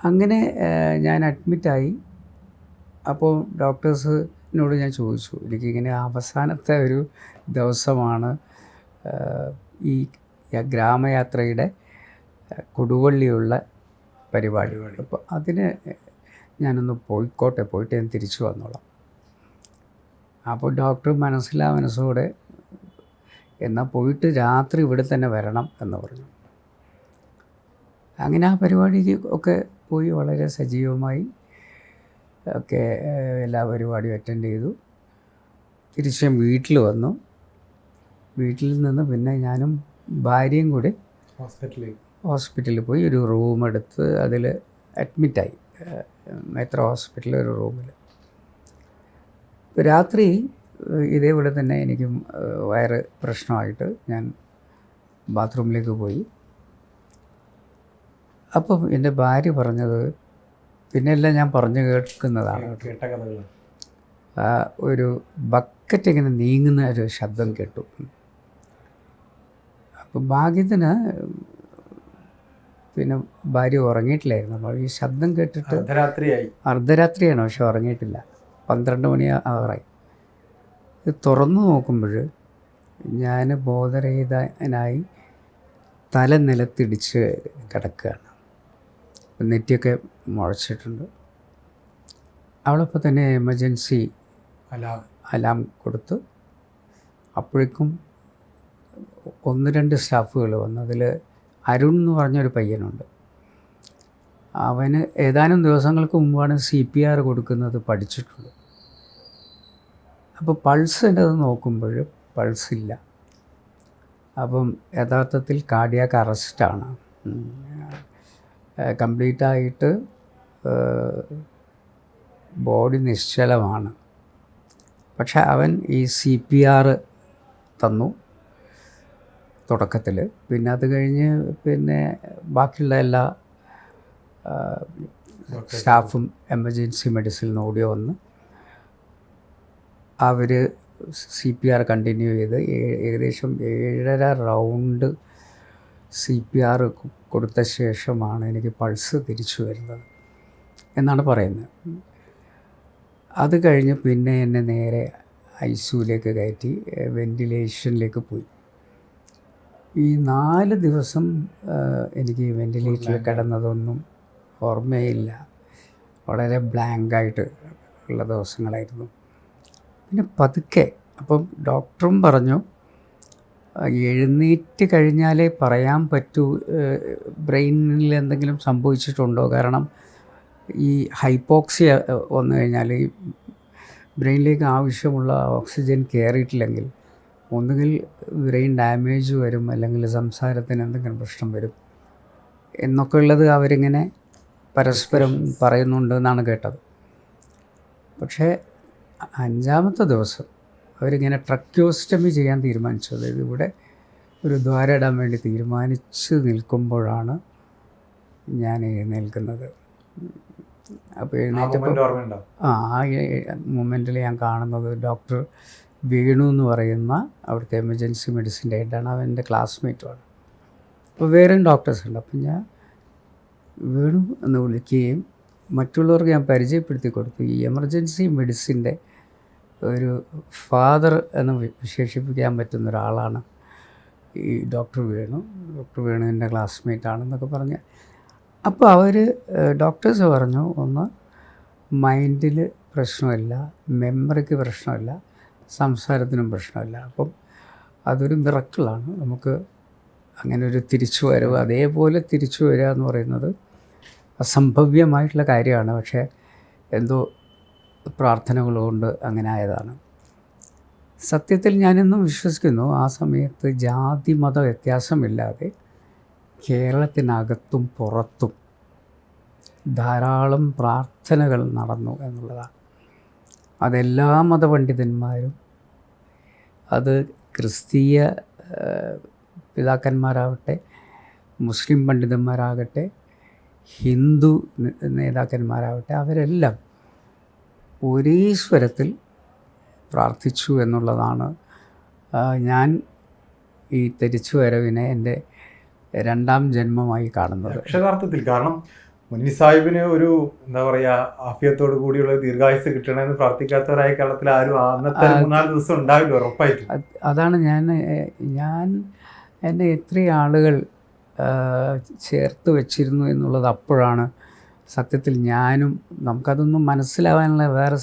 അങ്ങനെ ഞാൻ അഡ്മിറ്റായി. അപ്പോൾ ഡോക്ടേഴ്സിനോട് ഞാൻ ചോദിച്ചു, എനിക്കിങ്ങനെ അവസാനത്തെ ഒരു ദിവസമാണ് ഈ ഗ്രാമയാത്രയുടെ കൊടുവള്ളിയുള്ള പരിപാടി. അപ്പോൾ അതിന് ഞാനൊന്ന് പോയിക്കോട്ടെ, പോയിട്ട് ഞാൻ തിരിച്ചു വന്നോളാം. അപ്പോൾ ഡോക്ടർ മനസ്സോടെ എന്നാൽ പോയിട്ട് രാത്രി ഇവിടെ തന്നെ വരണം എന്ന് പറഞ്ഞു. അങ്ങനെ ആ പരിപാടിക്ക് ഒക്കെ പോയി വളരെ സജീവമായി ഒക്കെ എല്ലാ പരിപാടിയും അറ്റൻഡ് ചെയ്തു. തിരിച്ച് വീട്ടിൽ വന്നു. വീട്ടിൽ നിന്ന് പിന്നെ ഞാനും ഭാര്യയും കൂടി ഹോസ്പിറ്റലിൽ പോയി ഒരു റൂം എടുത്ത് അതിൽ അഡ്മിറ്റായി. മെട്രോ ഹോസ്പിറ്റലിൽ ഒരു റൂമിൽ. രാത്രി ഇതേപോലെ തന്നെ എനിക്കും വയറ് പ്രശ്നമായിട്ട് ഞാൻ ബാത്റൂമിലേക്ക് പോയി. അപ്പം എൻ്റെ ഭാര്യ പറഞ്ഞത്, പിന്നെ എല്ലാം ഞാൻ പറഞ്ഞു കേൾക്കുന്നതാണ്, ഒരു ബക്കറ്റ് ഇങ്ങനെ നീങ്ങുന്ന ഒരു ശബ്ദം കേട്ടു. അപ്പം ഭാഗ്യത്തിന് പിന്നെ ഭാര്യ ഉറങ്ങിയിട്ടില്ലായിരുന്നു. അപ്പോൾ ഈ ശബ്ദം കേട്ടിട്ട് അർദ്ധരാത്രിയാണ്, പക്ഷെ ഉറങ്ങിയിട്ടില്ല. 12 മണി ആറായി. ഇത് തുറന്നു നോക്കുമ്പോൾ ഞാൻ ബോധരഹിതനായി തല നിലത്തിടിച്ച് കിടക്കുകയാണ്. നെറ്റിയൊക്കെ മുഴച്ചിട്ടുണ്ട്. അവളപ്പോൾ തന്നെ എമർജൻസി അലാം കൊടുത്തു. അപ്പോഴേക്കും 1-2 സ്റ്റാഫുകൾ വന്നു. അതിൽ അരുൺ എന്ന് പറഞ്ഞൊരു പയ്യനുണ്ട്. അവന് ഏതാനും ദിവസങ്ങൾക്ക് മുമ്പാണ് CPR കൊടുക്കുന്നത് പഠിച്ചിട്ടുള്ളത്. അപ്പോൾ പൾസിൻ്റെ അത് നോക്കുമ്പോൾ പൾസില്ല. അപ്പം യഥാർത്ഥത്തിൽ കാർഡിയാക് അറസ്റ്റാണ്. കംപ്ലീറ്റായിട്ട് ബോഡി നിശ്ചലമാണ്. പക്ഷെ അവൻ ഈ CPR തന്നു തുടക്കത്തിൽ. പിന്നെ അത് കഴിഞ്ഞ് പിന്നെ ബാക്കിയുള്ള എല്ലാ സ്റ്റാഫും എമർജൻസി മെഡിസിനിൽ നിന്ന് ഓടി വന്ന് അവർ CPR കണ്ടിന്യൂ ചെയ്ത് ഏകദേശം 7.5 റൗണ്ട് CPR കൊടുത്ത ശേഷമാണ് എനിക്ക് പൾസ് തിരിച്ചു വരുന്നത് എന്നാണ് പറയുന്നത്. അത് കഴിഞ്ഞ് പിന്നെ എന്നെ നേരെ ICUവിലേക്ക് കയറ്റി വെൻറ്റിലേഷനിലേക്ക് പോയി. ഈ 4 ദിവസം എനിക്ക് വെൻറ്റിലേറ്ററിൽ കിടന്നതൊന്നും ഓർമ്മയില്ല. വളരെ ബ്ലാങ്കായിട്ട് ഉള്ള ദിവസങ്ങളായിരുന്നു. പിന്നെ പതുക്കെ അപ്പം ഡോക്ടറും പറഞ്ഞു, എഴുന്നേറ്റ് കഴിഞ്ഞാലേ പറയാൻ പറ്റൂ ബ്രെയിനിൽ എന്തെങ്കിലും സംഭവിച്ചിട്ടുണ്ടോ. കാരണം ഈ ഹൈപ്പോക്സിയ വന്നു കഴിഞ്ഞാൽ ഈ ബ്രെയിനിലേക്ക് ആവശ്യമുള്ള ഓക്സിജൻ കയറിയിട്ടില്ലെങ്കിൽ ഒന്നുകിൽ ബ്രെയിൻ ഡാമേജ് വരും, അല്ലെങ്കിൽ സംസാരത്തിന് എന്തെങ്കിലും പ്രശ്നം വരും എന്നൊക്കെ ഉള്ളത് അവരിങ്ങനെ പരസ്പരം പറയുന്നുണ്ട് എന്നാണ് കേട്ടത്. പക്ഷേ 5-ാമത്തെ ദിവസം അവരിങ്ങനെ ട്രക്യോസ്റ്റമി ചെയ്യാൻ തീരുമാനിച്ചു. അതായത് ഇവിടെ ഒരു ദ്വാരം ഇടാൻ വേണ്ടി തീരുമാനിച്ച് നിൽക്കുമ്പോഴാണ് ഞാൻ എഴുന്നേൽക്കുന്നത്. അപ്പോൾ എഴുന്നേറ്റപ്പോൾ ആ മൊമെൻറ്റിൽ ഞാൻ കാണുന്നത് ഡോക്ടർ വേണു എന്ന് പറയുന്ന അവിടുത്തെ എമർജൻസി മെഡിസിൻ്റെ ഹെഡാണ്. അവൻ്റെ ക്ലാസ്മേറ്റുമാണ്. അപ്പോൾ വേറെയും ഡോക്ടേഴ്സ് ഉണ്ട്. അപ്പം ഞാൻ വേണു എന്ന് വിളിക്കുകയും മറ്റുള്ളവർക്ക് ഞാൻ പരിചയപ്പെടുത്തി കൊടുത്തു. ഈ എമർജൻസി മെഡിസിൻ്റെ ഒരു ഫാദർ എന്ന് വിശേഷിപ്പിക്കാൻ പറ്റുന്ന ഒരാളാണ് ഈ ഡോക്ടർ വേണു. ഡോക്ടർ വേണു എൻ്റെ ക്ലാസ്മേറ്റാണെന്നൊക്കെ പറഞ്ഞ്. അപ്പോൾ അവർ ഡോക്ടേഴ്സ് പറഞ്ഞു, ഒന്ന് മൈൻഡിൽ പ്രശ്നമില്ല, മെമ്മറിക്ക് പ്രശ്നമില്ല, സംസാരത്തിനും പ്രശ്നമില്ല. അപ്പം അതൊരു മിറക്കിളാണ്. നമുക്ക് അങ്ങനെ ഒരു തിരിച്ചു വരവ്, അതേപോലെ തിരിച്ചു വരിക എന്ന് പറയുന്നത് അസംഭവ്യമായിട്ടുള്ള കാര്യമാണ്. പക്ഷേ എന്തോ പ്രാർത്ഥനകൾ കൊണ്ട് അങ്ങനെ ആയതാണ്. സത്യത്തിൽ ഞാനിന്നും വിശ്വസിക്കുന്നു, ആ സമയത്ത് ജാതി മത വ്യത്യാസമില്ലാതെ കേരളത്തിനകത്തും പുറത്തും ധാരാളം പ്രാർത്ഥനകൾ നടന്നു എന്നുള്ളതാണ്. അതെല്ലാ മതപണ്ഡിതന്മാരും, അത് ക്രിസ്തീയ പിതാക്കന്മാരാവട്ടെ, മുസ്ലിം പണ്ഡിതന്മാരാകട്ടെ, ഹിന്ദു നേതാക്കന്മാരാവട്ടെ, അവരെല്ലാം ഒരേ സ്വരത്തിൽ പ്രാർത്ഥിച്ചു എന്നുള്ളതാണ് ഞാൻ ഈ തിരിച്ചു വരവിനെ എൻ്റെ 2ാം ജന്മമായി കാണുന്നത്. അക്ഷരാർത്ഥത്തിൽ. കാരണം മുൻഷി സാഹിബിന് ഒരു എന്താ പറയാ ആഫിയത്തോടു കൂടിയുള്ള ദീർഘായുസ് കിട്ടണമെന്ന് പ്രാർത്ഥിക്കാത്തവരായ കേരളത്തിൽ ആരും അന്നത്തെ 3-4 ദിവസം ഉണ്ടാവില്ല ഉറപ്പായിട്ടും. അതാണ് ഞാൻ എന്നെ എത്രയും ആളുകൾ ചേർത്ത് വെച്ചിരുന്നു എന്നുള്ളത് അപ്പോഴാണ് സത്യത്തിൽ നമുക്കതൊന്നും മനസ്സിലാവാനുള്ള വേറെ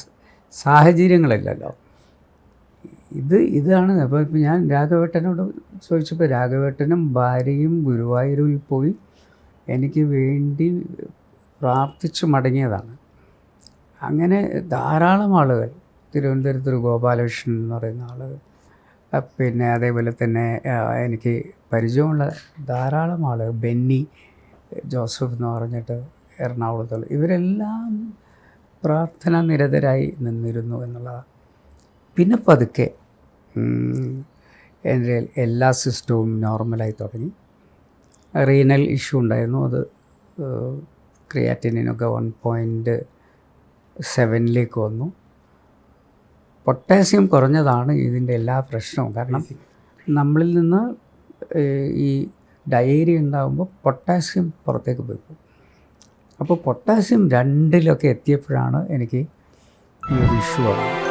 സാഹചര്യങ്ങളില്ലല്ലോ. ഇതാണ്. അപ്പോൾ ഇപ്പം ഞാൻ രാഘവേട്ടനോട് ചോദിച്ചപ്പോൾ രാഘവേട്ടനും ഭാര്യയും ഗുരുവായൂരിൽ പോയി എനിക്ക് വേണ്ടി പ്രാർത്ഥിച്ച് മടങ്ങിയതാണ്. അങ്ങനെ ധാരാളം ആളുകൾ, തിരുവനന്തപുരത്തൊരു ഗോപാലകൃഷ്ണൻ എന്ന് പറയുന്ന ആൾ, പിന്നെ അതേപോലെ തന്നെ എനിക്ക് പരിചയമുള്ള ധാരാളം ആളുകൾ, ബെന്നി ജോസഫ് എന്ന് പറഞ്ഞിട്ട് എറണാകുളത്തുള്ള, ഇവരെല്ലാം പ്രാർത്ഥന നിരതരായി നിന്നിരുന്നു എന്നുള്ളതാണ്. പിന്നെ പതുക്കെ എൻ്റെ എല്ലാ സിസ്റ്റവും നോർമലായി തുടങ്ങി. റീനൽ ഇഷ്യൂ ഉണ്ടായിരുന്നു. അത് ക്രിയാറ്റിനൊക്കെ 1.7 വന്നു. പൊട്ടാസ്യം കുറഞ്ഞതാണ് ഇതിൻ്റെ എല്ലാ പ്രശ്നവും. കാരണം നമ്മളിൽ നിന്ന് ഈ ഡയേറിയ ഉണ്ടാകുമ്പോൾ പൊട്ടാസ്യം പുറത്തേക്ക് പോയി പോകും. അപ്പോൾ പൊട്ടാസ്യം 2 എത്തിയപ്പോഴാണ് എനിക്ക് ഈ ഒരു ഇഷ്യൂ വന്നത്.